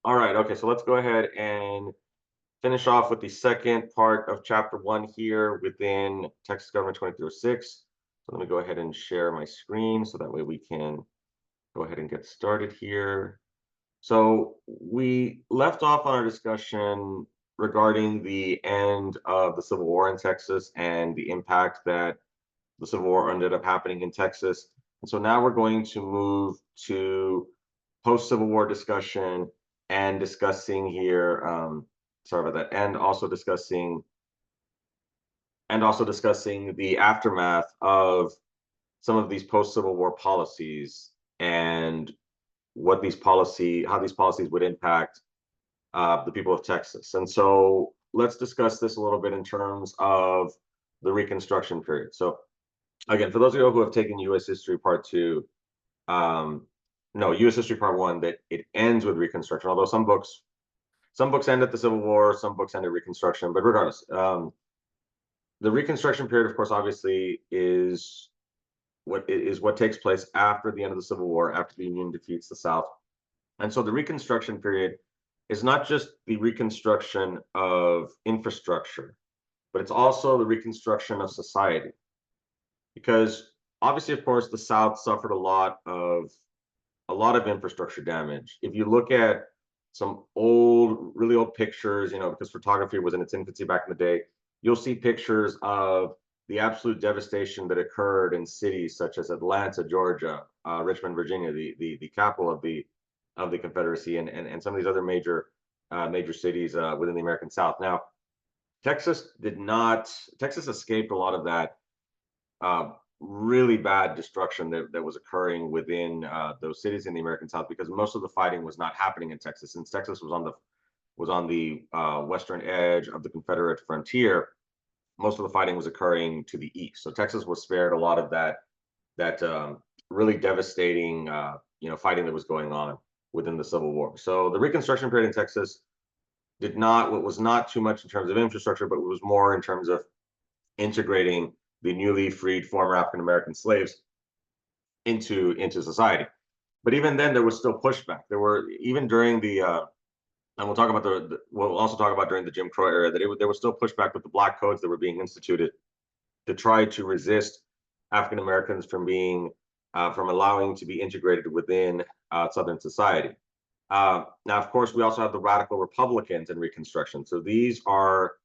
All right, okay, so let's go ahead and finish off with the second part of chapter one here within Texas Government 2306. So let me go ahead and share my screen so that way we can go ahead and get started here. So we left off on our discussion regarding the end of the Civil War in Texas and the impact that the Civil War ended up happening in Texas. And so now we're going to move to post-Civil War discussion and discussing here, sorry about that, and also discussing the aftermath of some of these post-Civil War policies and how these policies would impact the people of Texas. And so let's discuss this a little bit in terms of the Reconstruction period. So again, for those of you who have taken U.S. History Part 2, um, no, U.S. History Part 1, that it ends with Reconstruction, although some books end at the Civil War, some books end at Reconstruction, but regardless, the Reconstruction period, of course, obviously is what takes place after the end of the Civil War, after the Union defeats the South. And so the Reconstruction period is not just the reconstruction of infrastructure, but it's also the reconstruction of society. Because obviously, of course, the South suffered a lot of infrastructure damage. If you look at some really old pictures, because photography was in its infancy back in the day, you'll see pictures of the absolute devastation that occurred in cities such as Atlanta, Georgia, Richmond, Virginia, the capital of the Confederacy, and some of these other major cities within the American South. Now, Texas escaped a lot of that uh, really bad destruction that was occurring within those cities in the American South, because most of the fighting was not happening in Texas, since Texas was on the western edge of the Confederate frontier. Most of the fighting was occurring to the east, so Texas was spared a lot of that really devastating fighting that was going on within the Civil War. So the Reconstruction period in Texas was not too much in terms of infrastructure, but it was more in terms of integrating the newly freed former African American slaves into society. But even then, there was still pushback. There were, even during and we'll also talk about during the Jim Crow era, that there was still pushback with the black codes that were being instituted to try to resist African Americans from allowing to be integrated within Southern society. Now, of course, we also have the radical Republicans in Reconstruction. So these are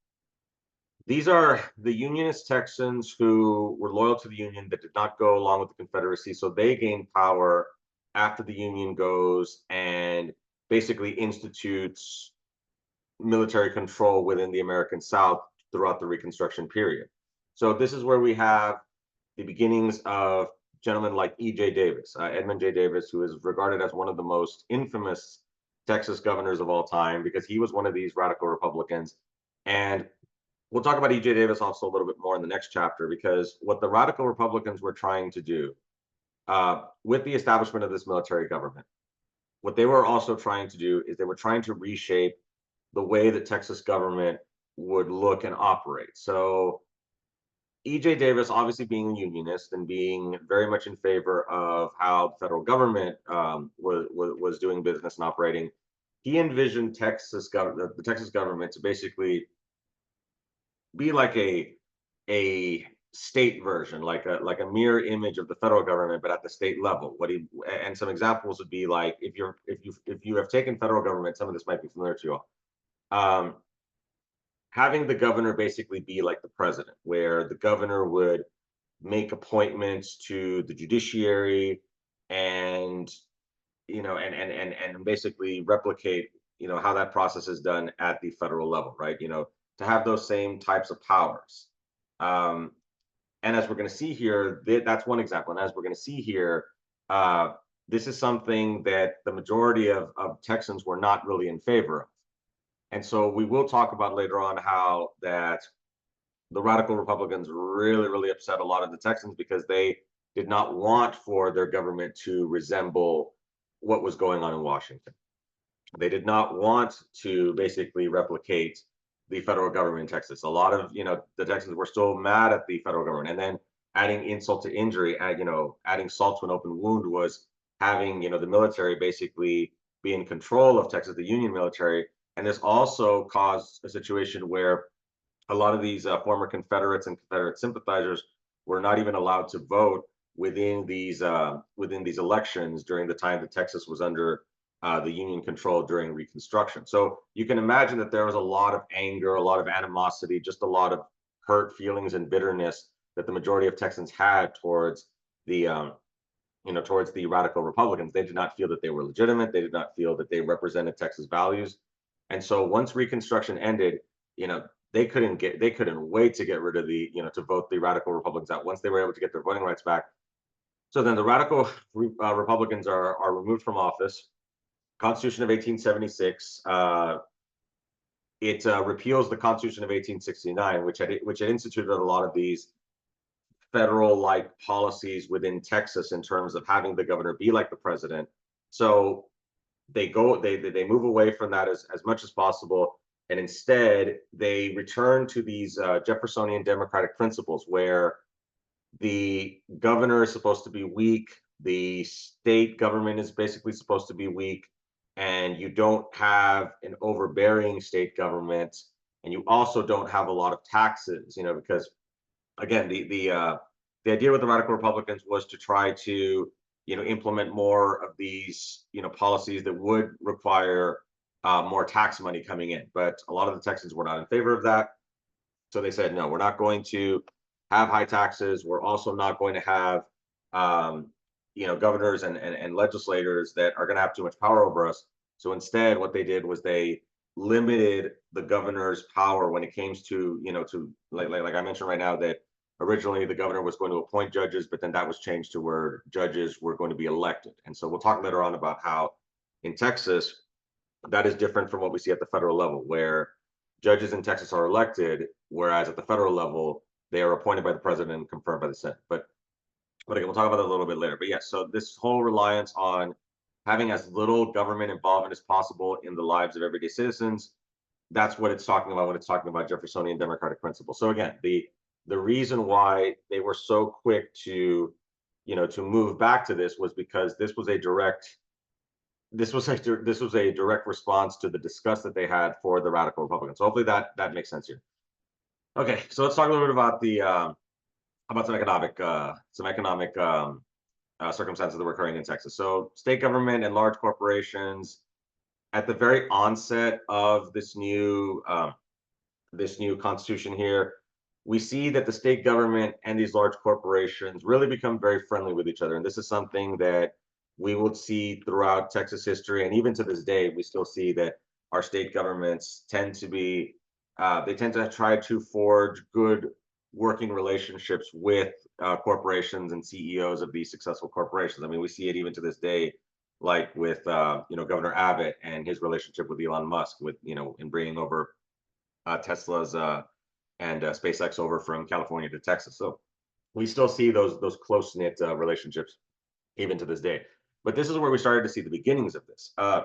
the Unionist Texans who were loyal to the Union, that did not go along with the Confederacy. So they gained power after the Union goes and basically institutes military control within the American South throughout the Reconstruction period. So this is where we have the beginnings of gentlemen like E.J. Davis, Edmund J. Davis, who is regarded as one of the most infamous Texas governors of all time, because he was one of these radical Republicans. And we'll talk about E.J. Davis also a little bit more in the next chapter, because what the radical Republicans were trying to do with the establishment of this military government, what they were also trying to do is they were trying to reshape the way the Texas government would look and operate. So E.J. Davis, obviously being a unionist and being very much in favor of how the federal government was doing business and operating, he envisioned the Texas government to basically be like a state version, like a mirror image of the federal government, but at the state level. And some examples would be like, if you have taken federal government, some of this might be familiar to you all. Having the governor basically be like the president, where the governor would make appointments to the judiciary, and and basically replicate how that process is done at the federal level, right? To have those same types of powers. Um, and as we're going to see here, that's one example. And as we're going to see here, uh, this is something that the majority of Texans were not really in favor of. And so we will talk about later on how that the radical Republicans really, really upset a lot of the Texans, because they did not want for their government to resemble what was going on in Washington. They did not want to basically replicate the federal government in Texas. A lot of the Texans were still mad at the federal government, and then adding insult to injury, adding salt to an open wound was having the military basically be in control of Texas, the Union military. And this also caused a situation where a lot of these former Confederates and Confederate sympathizers were not even allowed to vote within these elections during the time that Texas was under the Union control during Reconstruction. So you can imagine that there was a lot of anger, a lot of animosity, just a lot of hurt feelings and bitterness that the majority of Texans had towards the towards the radical Republicans. They did not feel that they were legitimate. They did not feel that they represented Texas values. And so once Reconstruction ended, they couldn't wait to get rid of to vote the radical Republicans out once they were able to get their voting rights back. So then the radical Republicans are removed from office. Constitution of 1876, it repeals the Constitution of 1869, which had instituted a lot of these federal-like policies within Texas in terms of having the governor be like the president. So they move away from that as much as possible, and instead they return to these Jeffersonian democratic principles where the governor is supposed to be weak, the state government is basically supposed to be weak, and you don't have an overbearing state government, and you also don't have a lot of taxes, because again, the idea with the radical Republicans was to try to implement more of these policies that would require more tax money coming in. But a lot of the Texans were not in favor of that, so they said, no, we're not going to have high taxes. We're also not going to have governors and legislators that are going to have too much power over us. So instead, what they did was they limited the governor's power when it came to like I mentioned right now, that originally the governor was going to appoint judges, but then that was changed to where judges were going to be elected. And so we'll talk later on about how in Texas that is different from what we see at the federal level, where judges in Texas are elected, whereas at the federal level they are appointed by the president and confirmed by the Senate. But again, we'll talk about that a little bit later. But yes, so this whole reliance on having as little government involvement as possible in the lives of everyday citizens, that's what it's talking about when it's talking about Jeffersonian democratic principles. So again, the reason why they were so quick to move back to this was because this was a direct response to the disgust that they had for the radical Republicans. So hopefully that makes sense here. Okay, so let's talk a little bit about some economic circumstances that were occurring in Texas. So state government and large corporations, at the very onset of this new constitution here, we see that the state government and these large corporations really become very friendly with each other. And this is something that we will see throughout Texas history. And even to this day, we still see that our state governments tend to try to forge good working relationships with corporations and CEOs of these successful corporations. I mean, we see it even to this day, like with Governor Abbott and his relationship with Elon Musk, in bringing over Tesla's and SpaceX over from California to Texas. So we still see those close-knit relationships even to this day. But this is where we started to see the beginnings of this. And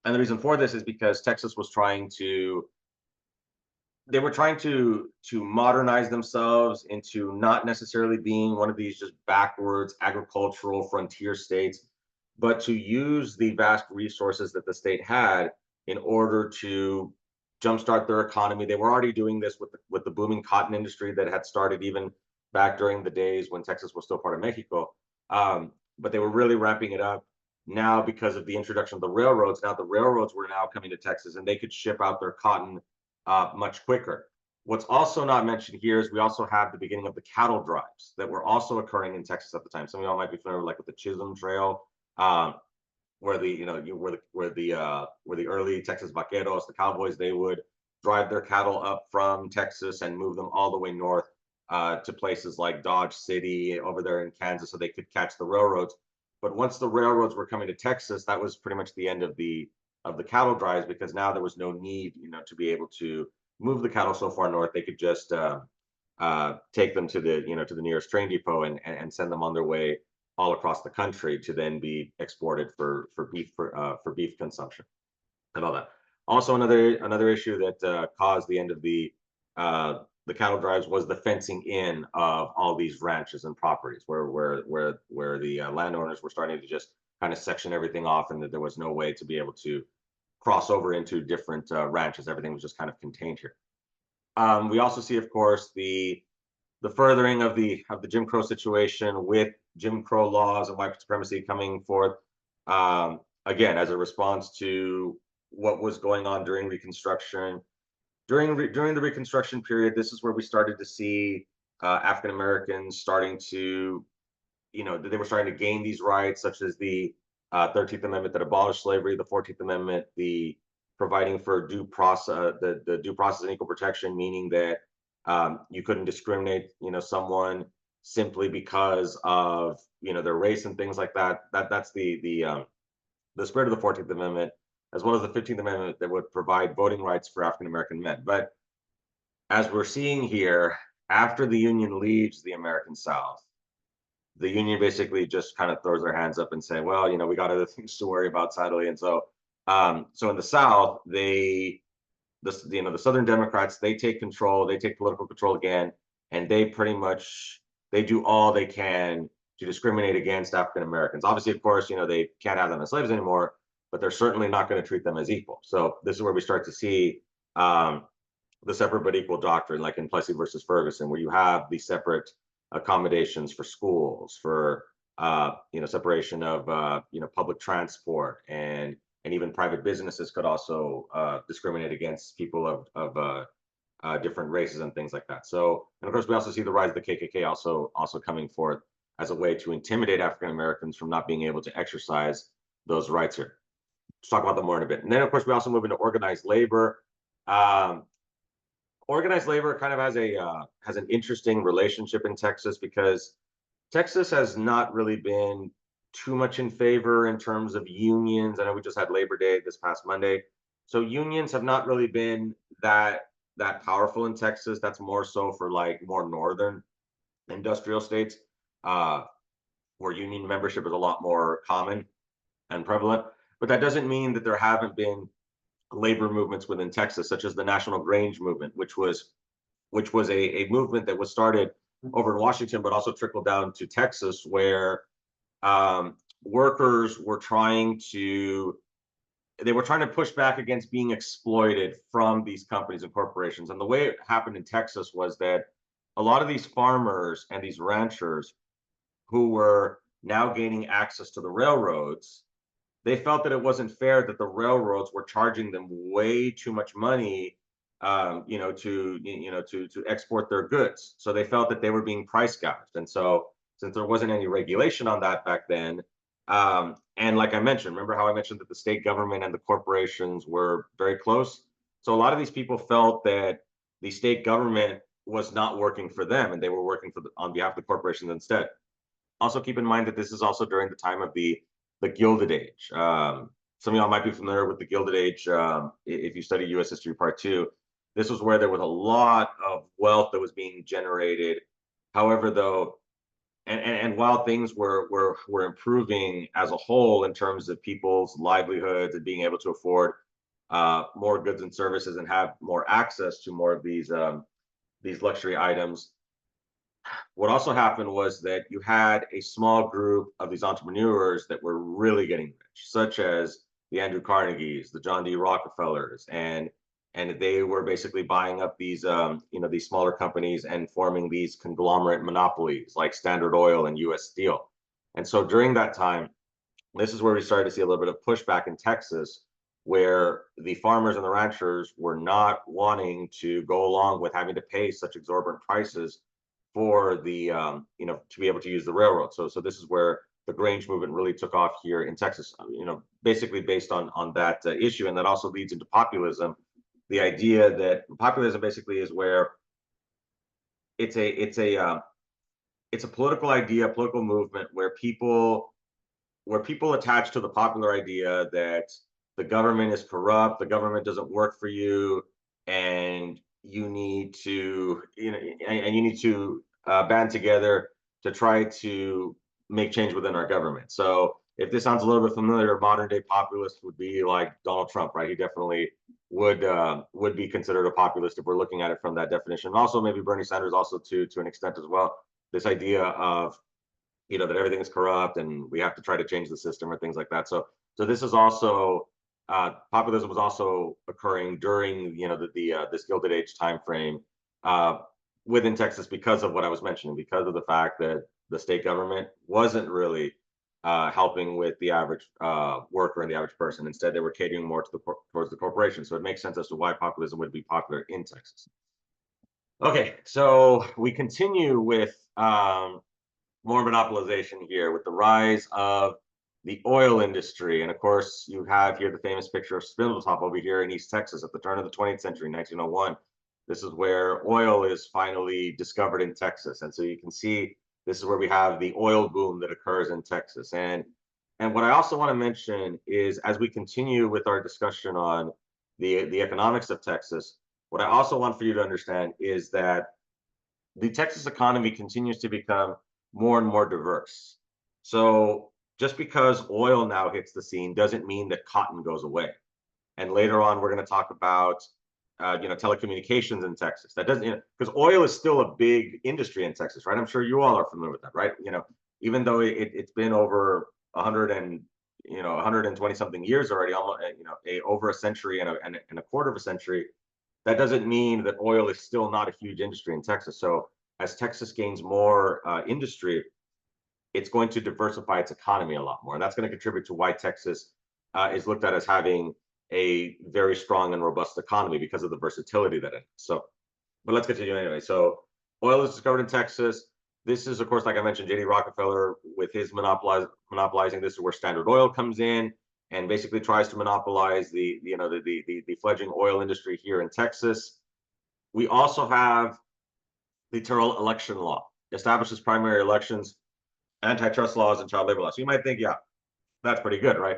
the reason for this is because Texas was trying to modernize themselves into not necessarily being one of these just backwards agricultural frontier states, but to use the vast resources that the state had in order to jumpstart their economy. They were already doing this with the booming cotton industry that had started even back during the days when Texas was still part of Mexico. But they were really ramping it up now because of the introduction of the railroads. Now the railroads were now coming to Texas, and they could ship out their cotton much quicker. What's also not mentioned here is we also have the beginning of the cattle drives that were also occurring in Texas at the time. Some of y'all might be familiar with the Chisholm Trail, where the early Texas vaqueros, the cowboys, they would drive their cattle up from Texas and move them all the way north to places like Dodge City over there in Kansas, so they could catch the railroads. But once the railroads were coming to Texas, that was pretty much the end of the cattle drives, because now there was no need, to be able to move the cattle so far north. They could just take them to the nearest train depot and send them on their way all across the country to then be exported for beef consumption and all that. Also, another issue that caused the end of the cattle drives was the fencing in of all these ranches and properties, where the landowners were starting to just kind of section everything off, and that there was no way to be able to cross over into different ranches. Everything was just kind of contained here. We also see, of course, the furthering of the Jim Crow situation with Jim Crow laws and white supremacy coming forth, again, as a response to what was going on during Reconstruction. During the Reconstruction period, this is where we started to see African Americans starting to, they were starting to gain these rights, such as the 13th Amendment that abolished slavery, the 14th Amendment, the providing for due process, the due process and equal protection, meaning that you couldn't discriminate, someone simply because of, their race and things like that. That's the spirit of the 14th Amendment, as well as the 15th Amendment that would provide voting rights for African American men. But as we're seeing here, after the Union leaves the American South, the Union basically just kind of throws their hands up and say, well, we got other things to worry about, sadly. And so, so in the South, the Southern Democrats, they take control, they take political control again, and they pretty much, they do all they can to discriminate against African Americans. Obviously, of course, they can't have them as slaves anymore, but they're certainly not going to treat them as equal. So this is where we start to see the separate but equal doctrine, like in Plessy versus Ferguson, where you have the separate accommodations for schools, for separation of public transport, and even private businesses could also discriminate against people of different races and things like that. So, and of course, we also see the rise of the KKK also coming forth as a way to intimidate African Americans from not being able to exercise those rights here. Let's talk about them more in a bit. And then, of course, we also move into organized labor. Organized labor kind of has an interesting relationship in Texas, because Texas has not really been too much in favor in terms of unions. I know we just had Labor Day this past Monday, so unions have not really been that powerful in Texas. That's more so for like more northern industrial states, where union membership is a lot more common and prevalent. But that doesn't mean that there haven't been labor movements within Texas, such as the National Grange movement, which was a movement that was started over in Washington, but also trickled down to Texas, where workers were trying to push back against being exploited from these companies and corporations. And the way it happened in Texas was that a lot of these farmers and these ranchers who were now gaining access to the railroads, they felt that it wasn't fair that the railroads were charging them way too much money, to export their goods. So they felt that they were being price gouged. And so, since there wasn't any regulation on that back then, and like I mentioned, remember how I mentioned that the state government and the corporations were very close? So a lot of these people felt that the state government was not working for them, and they were working on behalf of the corporations instead. Also, keep in mind that this is also during the time of the Gilded Age. Some of y'all might be familiar with the Gilded Age if you study U.S. History Part 2. This was where there was a lot of wealth that was being generated. However, though, and while things were improving as a whole in terms of people's livelihoods and being able to afford more goods and services and have more access to more of these luxury items, what also happened was that you had a small group of these entrepreneurs that were really getting rich, such as the Andrew Carnegies, the John D. Rockefellers, and they were basically buying up these these smaller companies and forming these conglomerate monopolies like Standard Oil and U.S. Steel. And so during that time, this is where we started to see a little bit of pushback in Texas, where the farmers and the ranchers were not wanting to go along with having to pay such exorbitant prices for the to be able to use the railroad. So this is where the Grange movement really took off here in Texas, basically based on that issue. And that also leads into populism. The idea that populism basically is where it's a political idea, political movement where people attach to the popular idea that the government is corrupt, the government doesn't work for you, and you need to band together to try to make change within our government. So if this sounds a little bit familiar, modern day populist would be like Donald Trump, right? He definitely would be considered a populist if we're looking at it from that definition. And also maybe Bernie Sanders also to an extent as well. This idea of that everything is corrupt and we have to try to change the system or things like that. So this is also populism was also occurring during this Gilded Age time frame uh, within Texas because of what I was mentioning, because of the fact that the state government wasn't really helping with the average worker and the average person. Instead, they were catering more to towards the corporation. So it makes sense as to why populism would be popular in Texas. Okay, so we continue with more monopolization here with the rise of the oil industry. And of course, you have here the famous picture of Spindletop over here in East Texas at the turn of the 20th century, 1901. This is where oil is finally discovered in Texas. And so you can see this is where we have the oil boom that occurs in Texas. And what I also want to mention is as we continue with our discussion on the economics of Texas, what I also want for you to understand is that the Texas economy continues to become more and more diverse. So just because oil now hits the scene doesn't mean that cotton goes away. And later on, we're going to talk about telecommunications in Texas. That doesn't because oil is still a big industry in Texas, right? I'm sure you all are familiar with that, right? Even though it's been over 100 and 120 something years already, almost over a century and a quarter of a century, that doesn't mean that oil is still not a huge industry in Texas. So as Texas gains more industry, it's going to diversify its economy a lot more. And that's going to contribute to why Texas is looked at as having a very strong and robust economy because of the versatility that it has. So, but let's continue anyway. So oil is discovered in Texas. This is, of course, like I mentioned, J.D. Rockefeller with his monopolizing. This is where Standard Oil comes in and basically tries to monopolize the fledgling oil industry here in Texas. We also have the Terrell election law, establishes primary elections, antitrust laws, and child labor laws. So you might think, yeah, that's pretty good, right?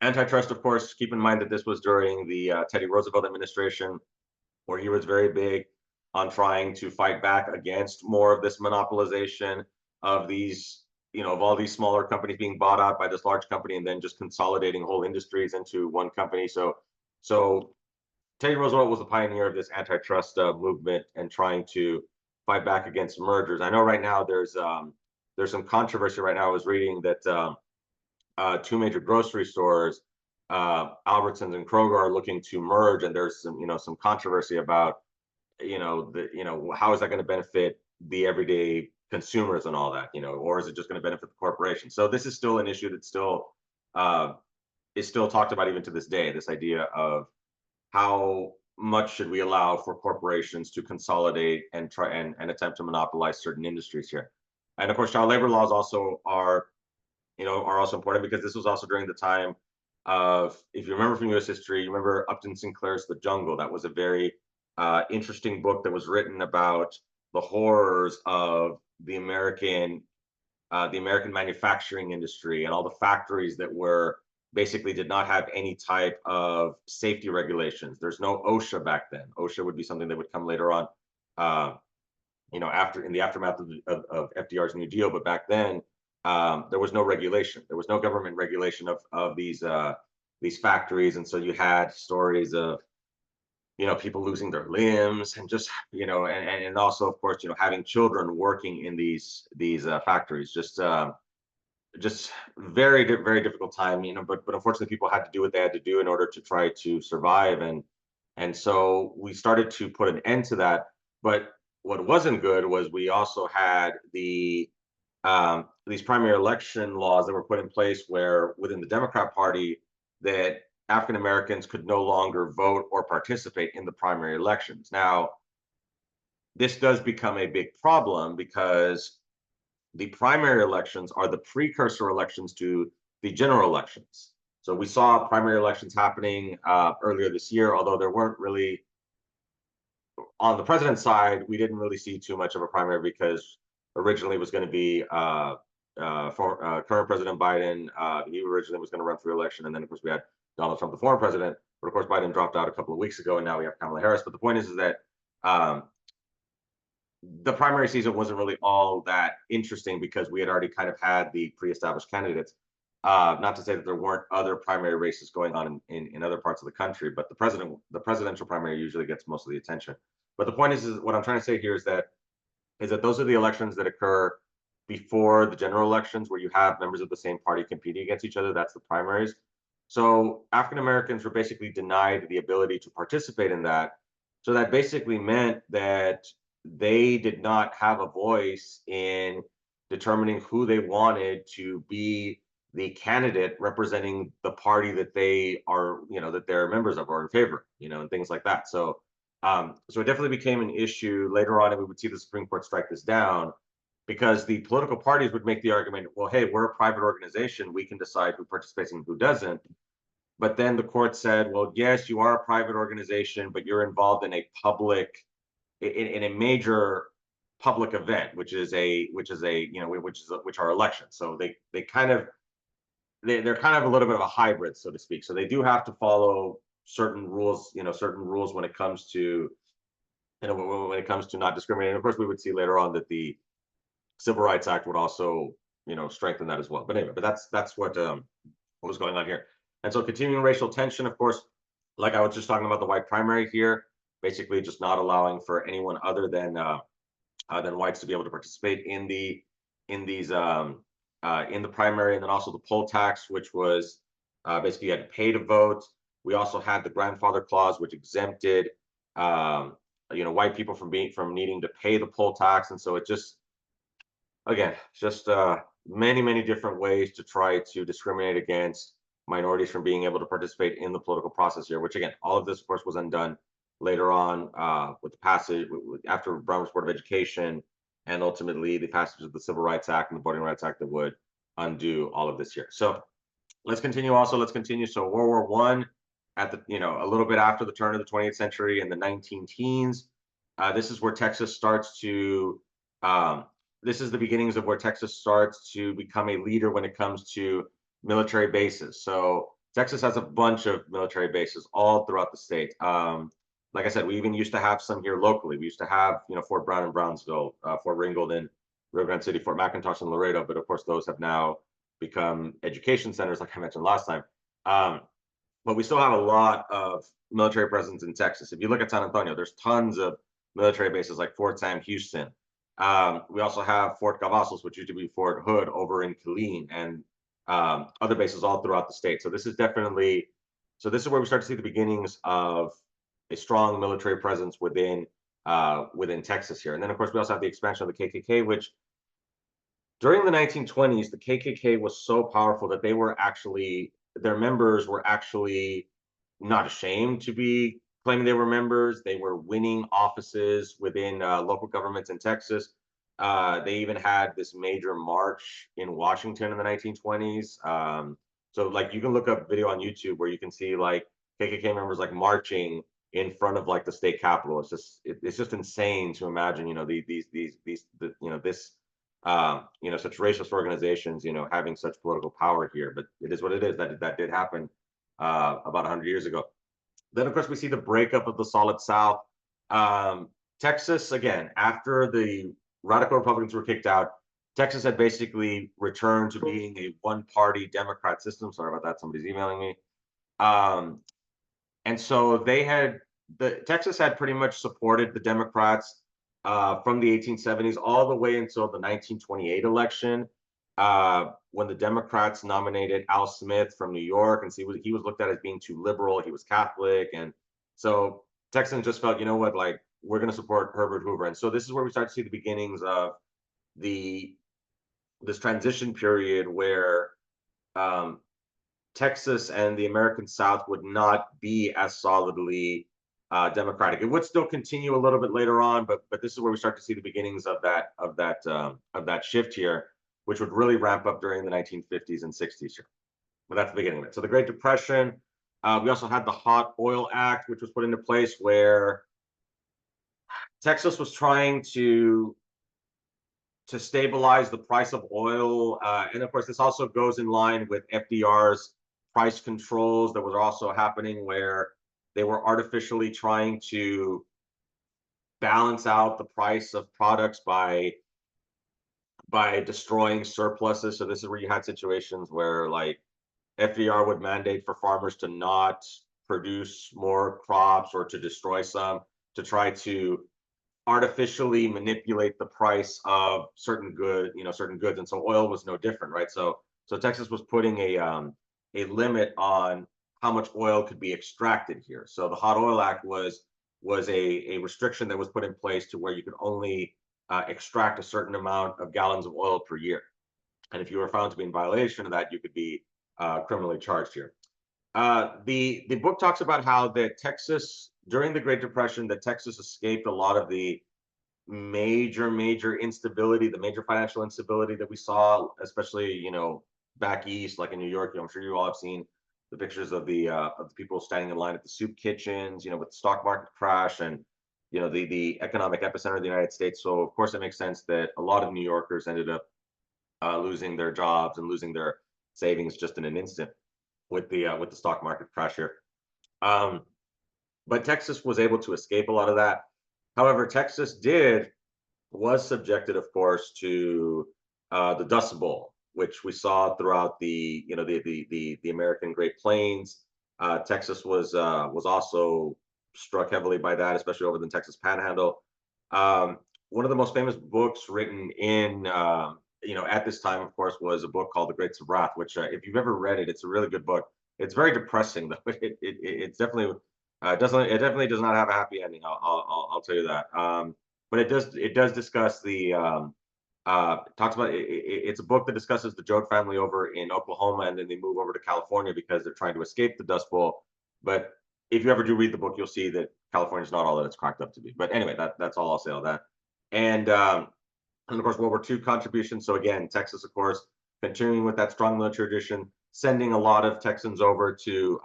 Antitrust, of course, keep in mind that this was during the Teddy Roosevelt administration, where he was very big on trying to fight back against more of this monopolization of these, of all these smaller companies being bought out by this large company and then just consolidating whole industries into one company. So Teddy Roosevelt was the pioneer of this antitrust movement and trying to fight back against mergers. I know right now there's some controversy right now. I was reading that two major grocery stores, Albertsons and Kroger, are looking to merge, and there's some controversy about how is that going to benefit the everyday consumers and all that, or is it just going to benefit the corporation? So this is still an issue that still is still talked about even to this day. This idea of how much should we allow for corporations to consolidate and try and attempt to monopolize certain industries here. And of course, child labor laws also are also important because this was also during the time of, if you remember from U.S. history, you remember Upton Sinclair's The Jungle. That was a very interesting book that was written about the horrors of the American manufacturing industry and all the factories that were basically did not have any type of safety regulations. There's no OSHA back then. OSHA would be something that would come later on, after in the aftermath of FDR's New Deal. But back then, there was no regulation. There was no government regulation of these factories, and so you had stories of people losing their limbs and just and also of course having children working in these factories. Just very difficult time, but unfortunately people had to do what they had to do in order to try to survive, and so we started to put an end to that. But what wasn't good was we also had these primary election laws that were put in place where within the Democrat Party that African Americans could no longer vote or participate in the primary elections. Now, this does become a big problem because the primary elections are the precursor elections to the general elections. So we saw primary elections happening earlier this year, although there weren't really, on the president's side, we didn't really see too much of a primary because originally it was going to be current President Biden. He originally was going to run for election, and then of course we had Donald Trump, the former president. But of course Biden dropped out a couple of weeks ago, and now we have Kamala Harris. But the point is that the primary season wasn't really all that interesting because we had already kind of had the pre-established candidates. Not to say that there weren't other primary races going on in other parts of the country, but the presidential primary usually gets most of the attention. But the point is what I'm trying to say here is that those are the elections that occur before the general elections where you have members of the same party competing against each other. That's the primaries. So African Americans were basically denied the ability to participate in that. So that basically meant that they did not have a voice in determining who they wanted to be the candidate representing the party that they are, that they're members of or in favor, and things like that. So it definitely became an issue later on, and we would see the Supreme Court strike this down because the political parties would make the argument, well, hey, we're a private organization, we can decide who participates and who doesn't. But then the court said, well, yes, you are a private organization, but you're involved in in a major public event, which are elections. So they're kind of a little bit of a hybrid, so to speak. So they do have to follow certain rules when it comes to not discriminating. Of course, we would see later on that the Civil Rights Act would also, strengthen that as well. But anyway, that's what was going on here. And so continuing racial tension, of course, like I was just talking about the white primary here, basically just not allowing for anyone other than whites to be able to participate in these in the primary, and then also the poll tax, which was basically you had to pay to vote. We also had the grandfather clause, which exempted white people from needing to pay the poll tax, and so it just many different ways to try to discriminate against minorities from being able to participate in the political process here. Which again, all of this, of course, was undone later on with the passage after Brown's Board of Education, and ultimately the passage of the Civil Rights Act and the Voting Rights Act that would undo all of this here. So let's continue. So World War One, at the a little bit after the turn of the 20th century in the 19 teens, this is where Texas starts to this is the beginnings of where Texas starts to become a leader when it comes to military bases. So Texas has a bunch of military bases all throughout the state. Like I said, we even used to have some here locally. We used to have, Fort Brown in Brownsville, Fort Ringgold in Rio Grande City, Fort McIntosh in Laredo. But of course, those have now become education centers, like I mentioned last time. But we still have a lot of military presence in Texas. If you look at San Antonio, there's tons of military bases like Fort Sam Houston. We also have Fort Cavazos, which used to be Fort Hood over in Killeen, and other bases all throughout the state. So this is where we start to see the beginnings of a strong military presence within Texas here. And then, of course, we also have the expansion of the KKK, which during the 1920s, the KKK was so powerful that their members were actually not ashamed to be claiming they were members. They were winning offices within local governments in Texas. They even had this major march in Washington in the 1920s. So like you can look up video on YouTube where you can see like KKK members like marching in front of like the state capitol. It's just insane to imagine, such racist organizations, having such political power here. But it is what it is. That did happen about 100 years ago. Then, of course, we see the breakup of the Solid South. Texas, again, after the radical Republicans were kicked out, Texas had basically returned to being a one-party Democrat system. Sorry about that. Somebody's emailing me. And so Texas had pretty much supported the Democrats from the 1870s all the way until the 1928 election, when the Democrats nominated Al Smith from New York, and so he was looked at as being too liberal. He was Catholic, and so Texans just felt, like we're going to support Herbert Hoover. And so this is where we start to see the beginnings of this transition period where Texas and the American South would not be as solidly Democratic. It would still continue a little bit later on, but this is where we start to see the beginnings of that shift here, which would really ramp up during the 1950s and 60s here. But that's the beginning of it. So the Great Depression. We also had the Hot Oil Act, which was put into place where Texas was trying to stabilize the price of oil. And of course, this also goes in line with FDR's price controls that was also happening, where they were artificially trying to balance out the price of products by destroying surpluses. So this is where you had situations where like FDR would mandate for farmers to not produce more crops or to destroy some to try to artificially manipulate the price of certain goods, and so oil was no different, right? So Texas was putting a limit on how much oil could be extracted here. So the Hot Oil Act was a restriction that was put in place to where you could only extract a certain amount of gallons of oil per year, and if you were found to be in violation of that, you could be criminally charged here. The book talks about how that Texas during the Great Depression, that Texas escaped a lot of the major instability, the major financial instability that we saw, especially back east, like in New York. I'm sure you all have seen the pictures of the people standing in line at the soup kitchens, with the stock market crash and the economic epicenter of the United States. So of course it makes sense that a lot of New Yorkers ended up losing their jobs and losing their savings just in an instant with the stock market crash here. Um, but Texas was able to escape a lot of that. However, Texas was subjected, of course, to the Dust Bowl, which we saw throughout the American Great Plains. Texas was also struck heavily by that, especially over the Texas Panhandle. One of the most famous books written in at this time, of course, was a book called The Grapes of Wrath, which if you've ever read it, it's a really good book. It's very depressing, though. It's definitely it definitely does not have a happy ending. I'll tell you that. But it does discuss talks about it's a book that discusses the Joad family over in Oklahoma, and then they move over to California because they're trying to escape the Dust Bowl. But if you ever do read the book, you'll see that California is not all that it's cracked up to be. But anyway, that's all I'll say on that. And of course, World War II contributions. So again, Texas, of course, continuing with that strong military tradition, sending a lot of Texans over to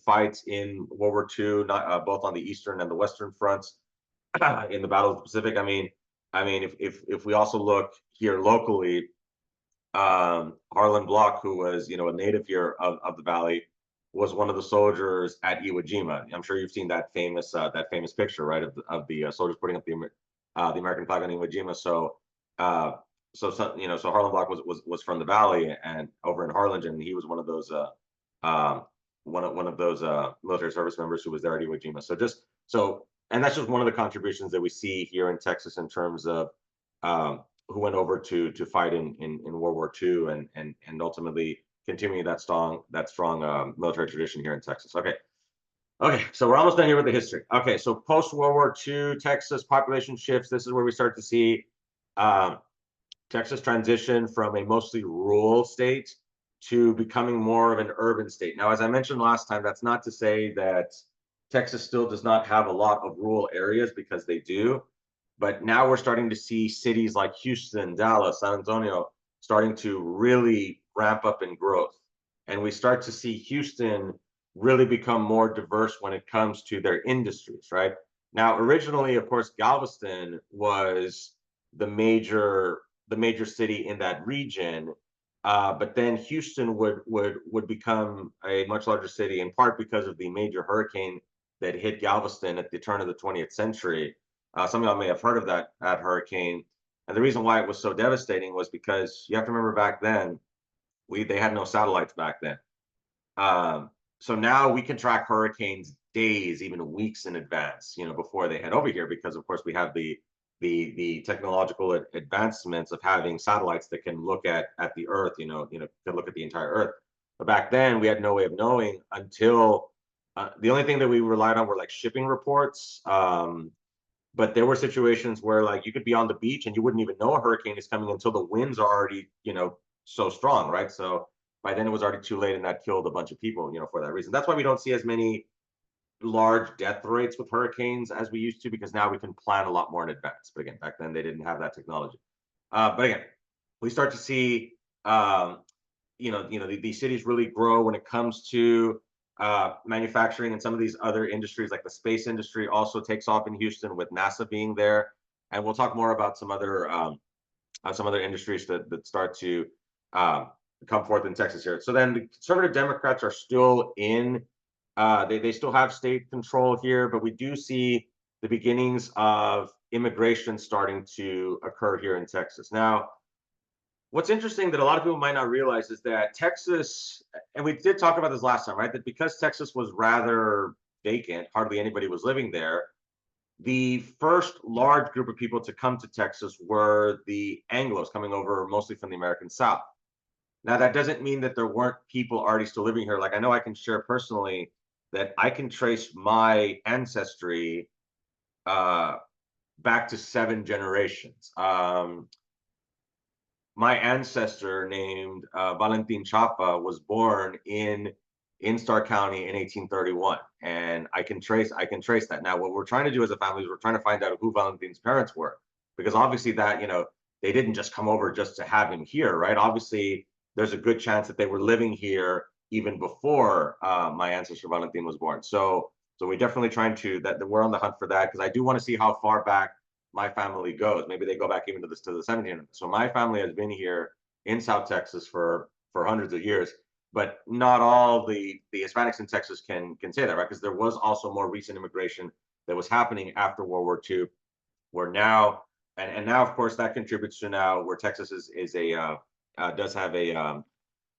fight in World War II, not both on the eastern and the western fronts in the Battle of the Pacific. If we also look here locally, Harlan Block, who was a native here of the valley, was one of the soldiers at Iwo Jima. I'm sure you've seen that famous picture, right, of the soldiers putting up the American flag on Iwo Jima. So Harlan Block was from the valley and over in Harlingen. He was one of those military service members who was there at Iwo Jima. And that's just one of the contributions that we see here in Texas in terms of who went over to fight in World War II and ultimately continuing that strong military tradition here in Texas. Okay, so we're almost done here with the history. Okay, so post World War II, Texas population shifts. This is where we start to see Texas transition from a mostly rural state to becoming more of an urban state. Now, as I mentioned last time, that's not to say that Texas still does not have a lot of rural areas, because they do. But now we're starting to see cities like Houston, Dallas, San Antonio starting to really ramp up in growth. And we start to see Houston really become more diverse when it comes to their industries, right? Now, originally, of course, Galveston was the major city in that region, but then Houston would become a much larger city, in part because of the major hurricane that hit Galveston at the turn of the 20th century. Some of y'all may have heard of that hurricane, and the reason why it was so devastating was because you have to remember back then they had no satellites back then. So now we can track hurricanes days, even weeks in advance, before they head over here, because of course we have the technological advancements of having satellites that can look at the Earth, can look at the entire Earth. But back then we had no way of knowing until the only thing that we relied on were like shipping reports. But there were situations where like you could be on the beach and you wouldn't even know a hurricane is coming until the winds are already, so strong, right? So by then it was already too late, and that killed a bunch of people, for that reason. That's why we don't see as many large death rates with hurricanes as we used to, because now we can plan a lot more in advance. But again, back then they didn't have that technology. But again, we start to see, these cities really grow when it comes to manufacturing, and some of these other industries, like the space industry, also takes off in Houston with NASA being there. And we'll talk more about some other industries that start to come forth in Texas here. So then the conservative Democrats are still in. They still have state control here, but we do see the beginnings of immigration starting to occur here in Texas. Now, what's interesting that a lot of people might not realize is that Texas, and we did talk about this last time, right? That because Texas was rather vacant, hardly anybody was living there, The first large group of people to come to Texas were the Anglos coming over mostly from the American South. Now, that doesn't mean that there weren't people already still living here. Like I know I can share personally that I can trace my ancestry uh, back to 7 generations. My ancestor named Valentin Chapa was born in Starr County in 1831, and I can trace that. Now, what we're trying to do as a family is we're trying to find out who Valentin's parents were, because obviously that they didn't just come over just to have him here, right? Obviously, there's a good chance that they were living here even before my ancestor Valentin was born. So we're definitely trying to that we're on the hunt for that because I do want to see how far back my family goes. Maybe they go back even to the 1700s. So my family has been here in South Texas for hundreds of years, but not all the Hispanics in Texas can say that, right? Because there was also more recent immigration that was happening after World War II, where now and now of course that contributes to now where Texas is a does have a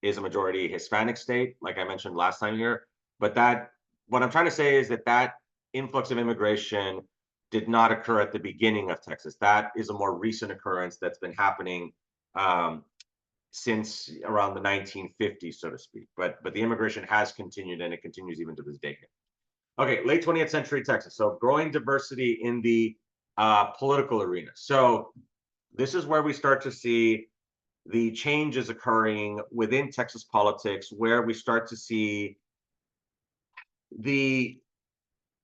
is a majority Hispanic state, like I mentioned last time here. But that what I'm trying to say is that that influx of immigration did not occur at the beginning of Texas. That is a more recent occurrence that's been happening um, since around the 1950s, so to speak. But the immigration has continued and it continues even to this day. Okay, late 20th century Texas. So growing diversity in the political arena. So this is where we start to see the changes occurring within Texas politics, where we start to see the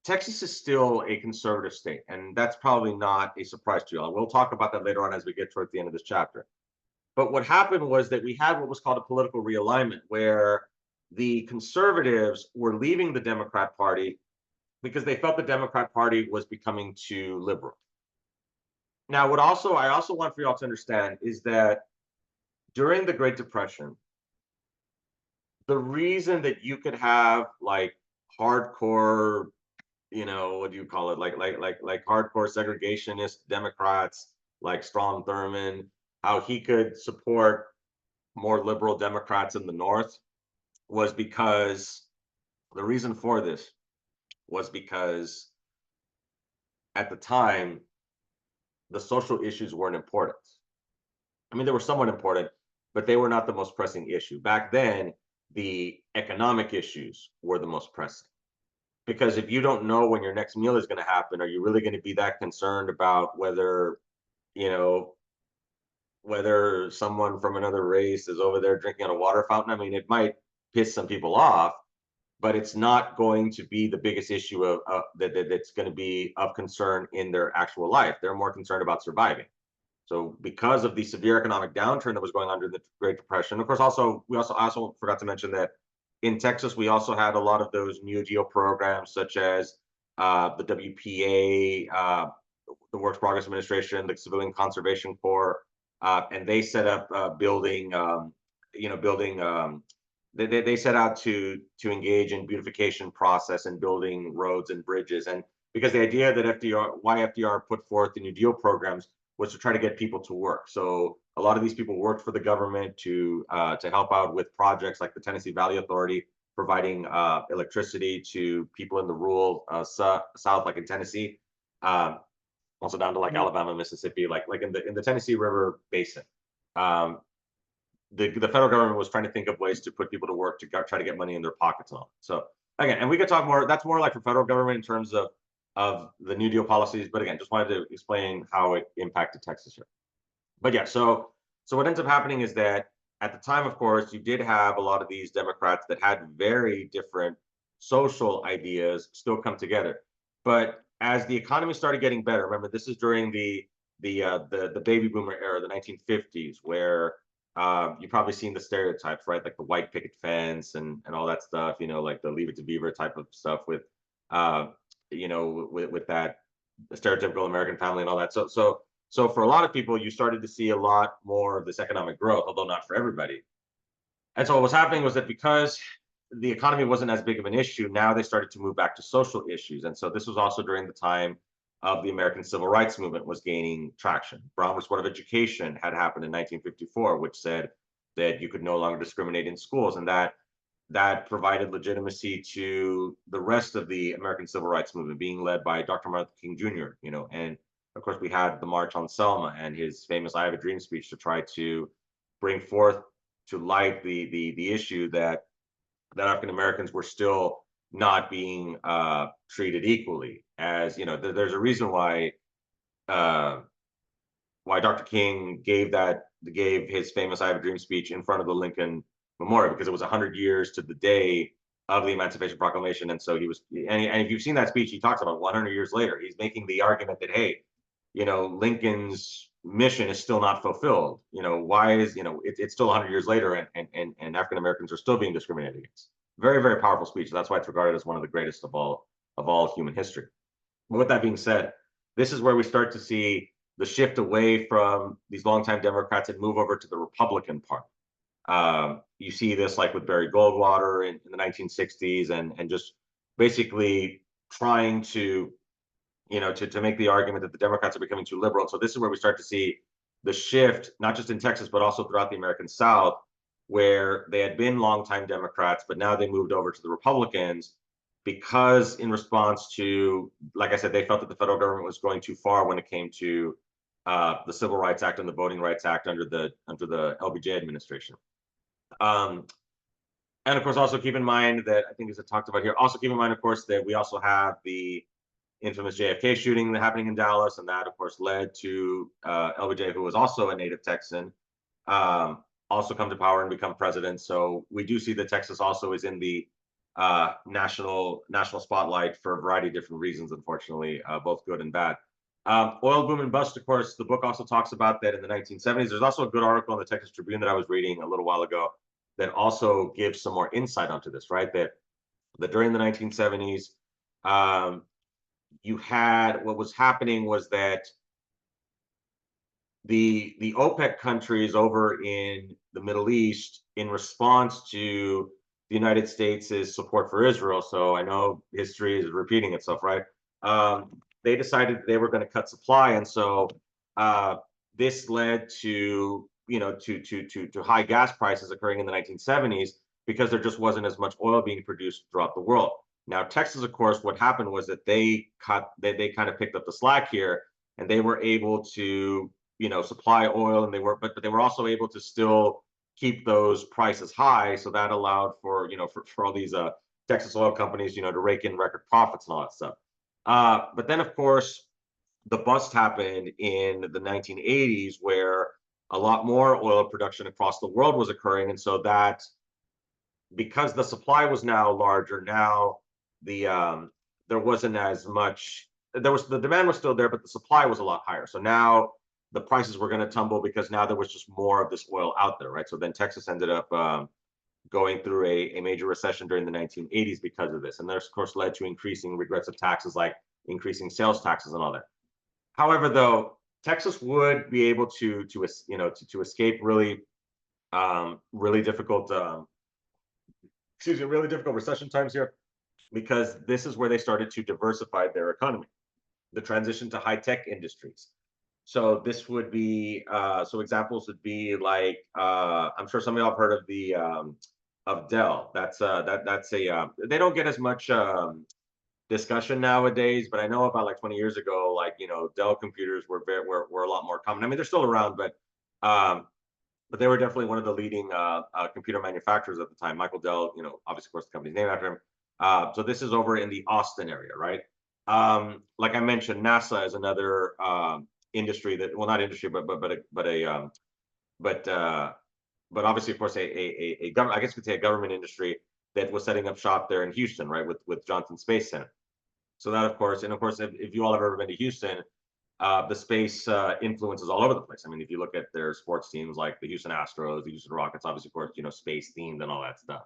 Texas is still a conservative state, and that's probably not a surprise to you all. We'll talk about that later on as we get toward the end of this chapter. But what happened was that we had what was called a political realignment, where the conservatives were leaving the Democrat Party because they felt the Democrat Party was becoming too liberal. Now, what also I also want for y'all to understand is that during the Great Depression, the reason that you could have like hardcore, what do you call it, like hardcore segregationist Democrats like Strom Thurmond, how he could support more liberal Democrats in the North was because the reason for this was because at the time the social issues weren't important. I mean, they were somewhat important, but they were not the most pressing issue. Back then, the economic issues were the most pressing. Because if you don't know when your next meal is going to happen, are you really going to be that concerned about you know, whether someone from another race is over there drinking at a water fountain? I mean, it might piss some people off, but it's not going to be the biggest issue that's going to be of concern in their actual life. They're more concerned about surviving. So because of the severe economic downturn that was going on during the Great Depression, of course, we also forgot to mention that in Texas we also had a lot of those Neo Geo programs, such as the WPA, the Works Progress Administration, the Civilian Conservation Corps, and they set up building. They set out to engage in beautification process and building roads and bridges, and because the idea that FDR put forth the New Deal programs was to try to get people to work. So a lot of these people worked for the government to help out with projects like the Tennessee Valley Authority, providing electricity to people in the rural South, like in Tennessee, um, also down to like Alabama, Mississippi, like in the Tennessee River Basin. Um, the federal government was trying to think of ways to put people to work to try to get money in their pockets and all. So again, and we could talk more. That's more like for federal government in terms of the New Deal policies. But again, just wanted to explain how it impacted Texas here. But yeah, so what ends up happening is that at the time, of course, you did have a lot of these Democrats that had very different social ideas still come together. But as the economy started getting better, remember this is during the baby boomer era, the 1950s, where you've probably seen the stereotypes, right? Like the white picket fence and all that stuff, like the Leave It to Beaver type of stuff uh, with that stereotypical American family and all that. So for a lot of people, you started to see a lot more of this economic growth, although not for everybody. And so what was happening was that because the economy wasn't as big of an issue, now they started to move back to social issues. And so this was also during the time of the American Civil Rights Movement was gaining traction. Brown versus Board of Education had happened in 1954, which said that you could no longer discriminate in schools, and that that provided legitimacy to the rest of the American civil rights movement, being led by Dr. Martin Luther King Jr., and of course we had the March on Selma and his famous I Have a Dream speech to try to bring forth to light the issue that African Americans were still not being treated equally. As there's a reason uh, why Dr. King gave his famous "I Have a Dream" speech in front of the Lincoln Memorial, because it was 100 years to the day of the Emancipation Proclamation, and so he was. And if you've seen that speech, he talks about 100 years later. He's making the argument that, hey, Lincoln's mission is still not fulfilled. Why is it's still 100 years later, and African Americans are still being discriminated against. Very, very powerful speech. That's why it's regarded as one of the greatest of all human history. But with that being said, this is where we start to see the shift away from these longtime Democrats and move over to the Republican Party. You see this like with Barry Goldwater in the 1960s, and just basically trying to to make the argument that the Democrats are becoming too liberal. So this is where we start to see the shift, not just in Texas, but also throughout the American South, where they had been longtime Democrats, but now they moved over to the Republicans because in response to, like I said, they felt that the federal government was going too far when it came to the Civil Rights Act and the Voting Rights Act under the LBJ administration. And of course, also keep in mind that I think as I talked about here, also keep in mind, of course, that we also have the infamous JFK shooting happening in Dallas, and that, of course, led to LBJ, who was also a native Texan, also come to power and become president. So we do see that Texas also is in the national spotlight for a variety of different reasons, unfortunately, both good and bad. Oil boom and bust, of course, the book also talks about that in the 1970s. There's also a good article in the Texas Tribune that I was reading a little while ago that also gives some more insight onto this, right? That during the 1970s, you had, what was happening was that the OPEC countries over in the Middle East, in response to the United States' support for Israel, so I know history is repeating itself, right? They decided they were going to cut supply, and so this led to to high gas prices occurring in the 1970s, because there just wasn't as much oil being produced throughout the world. Now, Texas, of course, what happened was that they kind of picked up the slack here, and they were able to supply oil, and but they were also able to still keep those prices high. So that allowed for for all these Texas oil companies to rake in record profits and all that stuff. But then, of course, the bust happened in the 1980s, where a lot more oil production across the world was occurring, and so that, because the supply was now larger, now the there wasn't as much. The demand was still there, but the supply was a lot higher. So now the prices were going to tumble, because now there was just more of this oil out there, right? So then Texas ended up going through a major recession during the 1980s because of this, and this, of course, led to increasing regressive taxes, like increasing sales taxes and all that. However, though, Texas would be able to escape really really difficult really difficult recession times here, because this is where they started to diversify their economy, the transition to high tech industries. So this would be so examples would be like I'm sure some of y'all have heard of the of Dell. That's a they don't get as much discussion nowadays, but I know about like 20 years ago, like Dell computers were a lot more common. I mean, they're still around, um, but they were definitely one of the leading computer manufacturers at the time. Michael Dell, obviously, of course, the company's named after him. So this is over in the Austin area, right? Like I mentioned, NASA is another industry that, well, not industry, but obviously, of course, a government, I guess you could say a government industry that was setting up shop there in Houston, right, with Johnson Space Center. So that, of course, and of course, if you all have ever been to Houston, the space influences all over the place. I mean, if you look at their sports teams like the Houston Astros, the Houston Rockets, obviously, of course, space themed and all that stuff.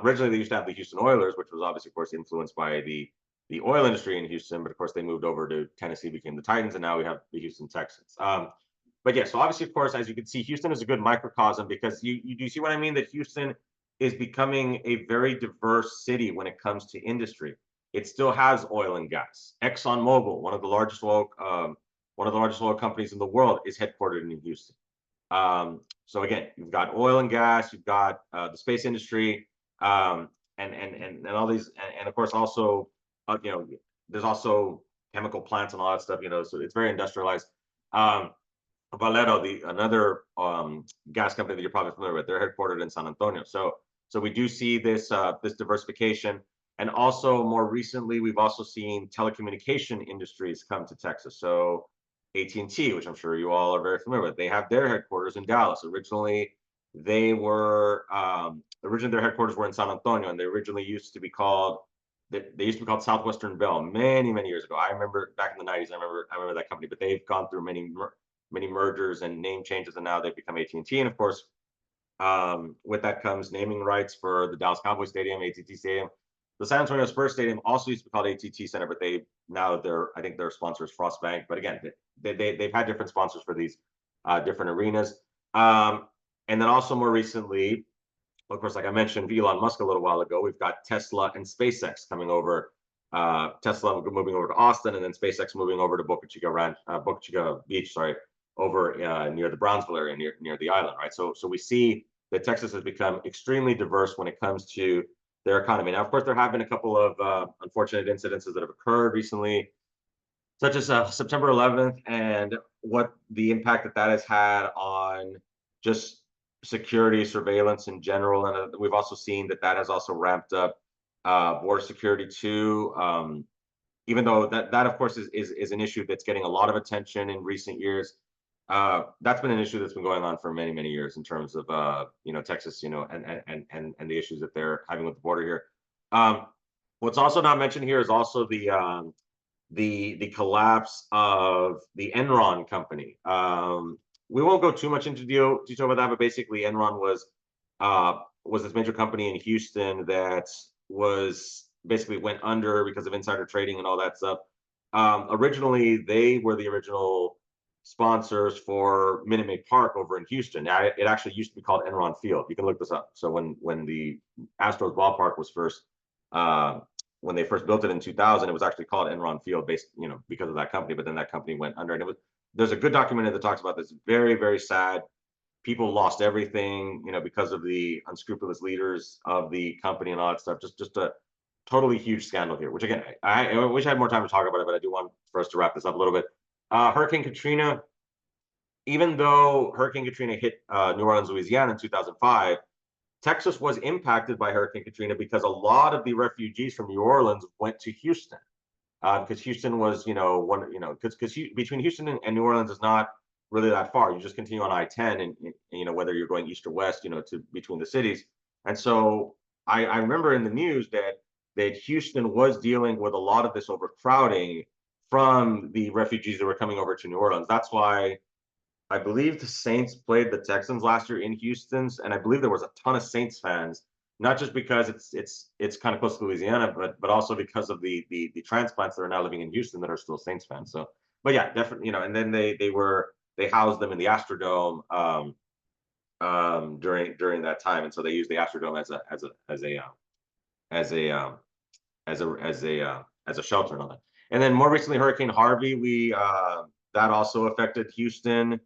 Originally, they used to have the Houston Oilers, which was obviously, of course, influenced by the oil industry in Houston. But of course, they moved over to Tennessee, became the Titans, and now we have the Houston Texans. But yeah, so obviously, of course, as you can see, Houston is a good microcosm, because you do see what I mean, that Houston is becoming a very diverse city when it comes to industry. It still has oil and gas. ExxonMobil, one of the largest oil companies in the world, is headquartered in Houston. So again, you've got oil and gas, you've got the space industry, And all these, and of course also, there's also chemical plants and all that stuff, so it's very industrialized. Um, Valero, the another gas company that you're probably familiar with, they're headquartered in San Antonio. So we do see this diversification, and also more recently, we've also seen telecommunication industries come to Texas. So AT&T, which I'm sure you all are very familiar with, they have their headquarters in Dallas. Originally their headquarters were in San Antonio, and they originally used to be called they used to be called Southwestern Bell many years ago. I remember back in the 90s. I remember that company, but they've gone through many mergers and name changes, and now they've become AT&T. And of course, with that comes naming rights for the Dallas Cowboys Stadium, AT&T Stadium. The San Antonio Spurs Stadium also used to be called AT&T Center, but I think their sponsor is Frost Bank. But again, they've had different sponsors for these different arenas. And then also more recently, of course, like I mentioned, Elon Musk a little while ago, we've got Tesla and SpaceX coming over. Tesla moving over to Austin, and then SpaceX moving over to Boca Chica Beach, sorry, over near the Brownsville area, near the island, right? So we see that Texas has become extremely diverse when it comes to their economy. Now, of course, there have been a couple of unfortunate incidences that have occurred recently, such as September 11th, and what the impact that has had on just security surveillance in general. And we've also seen that has also ramped up border security too. Even though that of course is an issue that's getting a lot of attention in recent years. That's been an issue that's been going on for many years in terms of Texas, and the issues that they're having with the border here. What's also not mentioned here is also the collapse of the Enron company. We won't go too much into detail about that, but basically Enron was this major company in Houston that was basically went under because of insider trading and all that stuff. Originally, they were the original sponsors for Minute Maid Park over in Houston. Now, it actually used to be called Enron Field. You can look this up. So when the Astros ballpark was when they first built it in 2000, it was actually called Enron Field, because of that company. But then that company went under, and there's a good documentary that talks about this. Very sad. People lost everything, because of the unscrupulous leaders of the company and all that stuff. Just a totally huge scandal here. Which again, I wish I had more time to talk about it, but I do want for us to wrap this up a little bit. Hurricane Katrina. Even though Hurricane Katrina hit New Orleans, Louisiana in 2005, Texas was impacted by Hurricane Katrina because a lot of the refugees from New Orleans went to Houston, because Houston was, because between Houston and New Orleans is not really that far. You just continue on I-10, and whether you're going east or west, to between the cities. And so I remember in the news that Houston was dealing with a lot of this overcrowding from the refugees that were coming over to New Orleans. That's why I believe the Saints played the Texans last year in Houston's, and I believe there was a ton of Saints fans, not just because it's kind of close to Louisiana, but also because of the transplants that are now living in Houston that are still Saints fans. So, but yeah, definitely, and then they housed them in the Astrodome during that time, and so they used the Astrodome as a shelter and all that. And then more recently, Hurricane Harvey, that also affected Houston.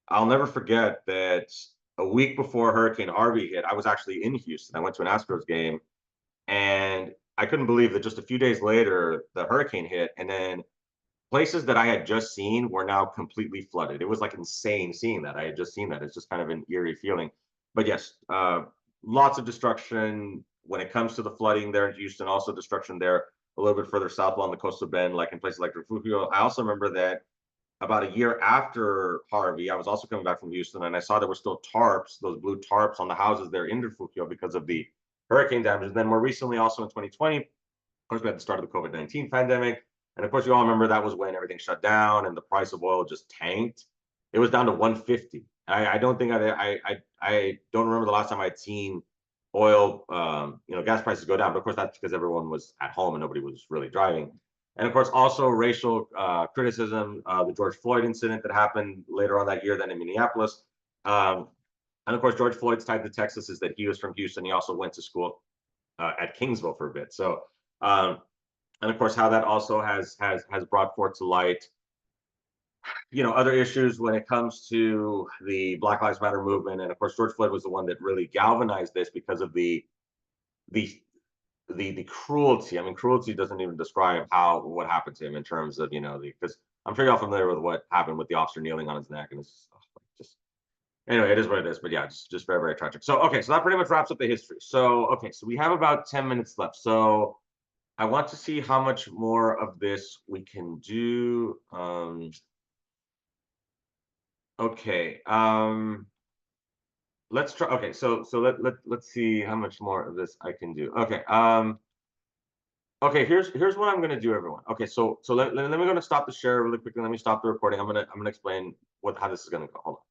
I'll never forget that a week before Hurricane Harvey hit, I was actually in Houston. I went to an Astros game, and I couldn't believe that just a few days later, the hurricane hit, and then places that I had just seen were now completely flooded. It was like insane seeing that. I had just seen that. It's just kind of an eerie feeling. But yes, lots of destruction when it comes to the flooding there in Houston. Also destruction there a little bit further south along the coastal bend, like in places like Refugio. I also remember that about a year after Harvey, I was also coming back from Houston, and I saw there were still tarps, those blue tarps on the houses there in Refugio because of the hurricane damage. And then more recently, also in 2020, of course, we had the start of the COVID-19 pandemic. And of course, you all remember that was when everything shut down and the price of oil just tanked. It was down to 150. I don't think I don't remember the last time I'd seen oil, gas prices go down. But of course, that's because everyone was at home and nobody was really driving. And of course, also racial criticism, the George Floyd incident that happened later on that year, then in Minneapolis. And of course, George Floyd's tied to Texas is that he was from Houston. He also went to school at Kingsville for a bit. So, and of course, how that also has brought forth to light, other issues when it comes to the Black Lives Matter movement. And of course, George Floyd was the one that really galvanized this because of the the the cruelty. I mean, cruelty doesn't even describe what happened to him in terms of, because I'm sure y'all familiar with what happened with the officer kneeling on his neck, and it's just anyway, it is what it is. But yeah, just very, very tragic. So okay, so that pretty much wraps up the history. So okay, so we have about 10 minutes left. So I want to see how much more of this we can do. Okay. Let's try. Okay, so let's see how much more of this I can do. Okay. Okay, here's what I'm gonna do, everyone. Okay, so let me gonna stop the share really quickly. Let me stop the recording. I'm gonna explain how this is gonna go. Hold on.